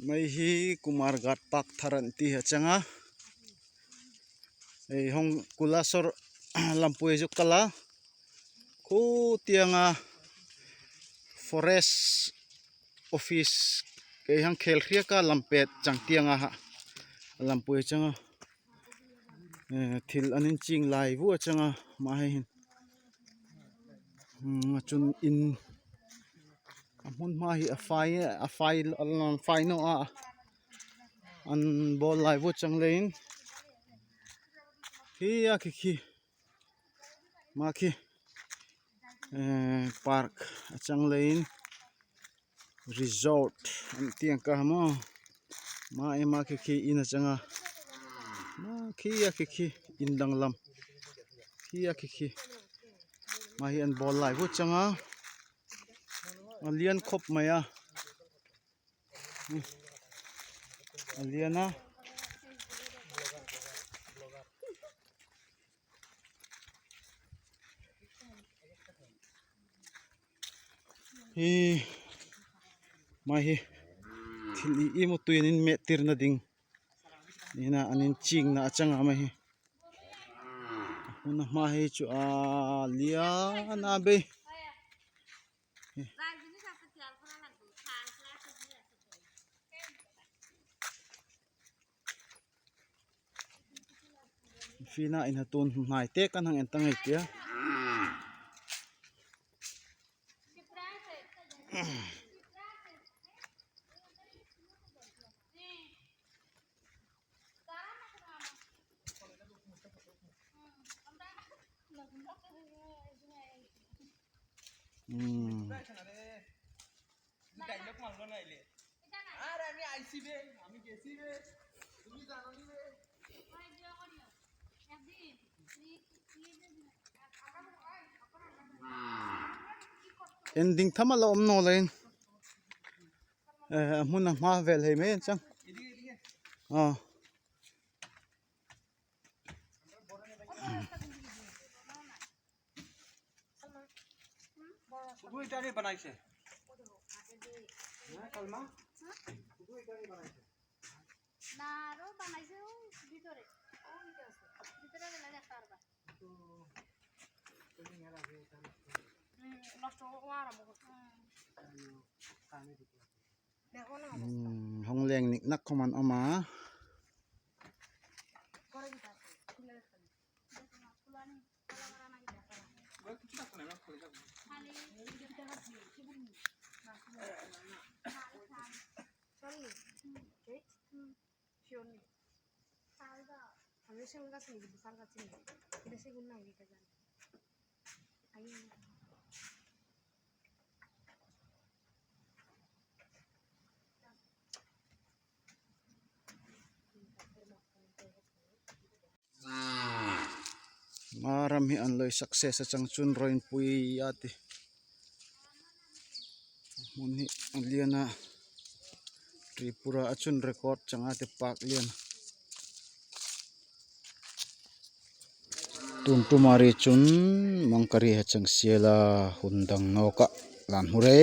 Mai hi Kumarghat Park tharanti ha changa ei hong kulasor lampui ju kala khu tianga forest office ke hang khel khria ka lampet chang tianga ha lampui changa thil anin ching lai vu changa ma hin chun in amun ma hi a fai no a an bol lai vu chang lein khi khi ma khi park chang lein resort an tiang ka mo ma ema khi ina changa ma khi indang lam khi ma hi an bol lai vu changa alian khop maya aliana hi ma hi thili imo tuinin me tirna ding ina anin ching na achanga ma hi una ma hi chu aliana be fina in hatun nai te kan hang entangai tia ending thamala omno lain muna ma vel he me chang बनाइছে Kolma narrow বানাইছে ভিতরে ও ভিতরে আছে ভিতরে গেলে দেখতে পারবা তো তুমি হেরা যে নষ্ট হওয়ার আমো কানে দিতে দেখো না হংলেং নিক নাক খমান আমা করে দিতা খুলে রাখতে দেখো না খুলানি কলা মারা না কি দেখা গো কিছু না করে খুলে যাবে খালি এটা হাসি কি না sorry okay sioni salda kami segun kasih di besar kasih kita segun lagi ke sana ayo maram hi an loi success achang chun roin pui ati mun hi aliana Tripura achun record changa te park lian tuntumari chun mangkari hachang siela hundang noka lan hure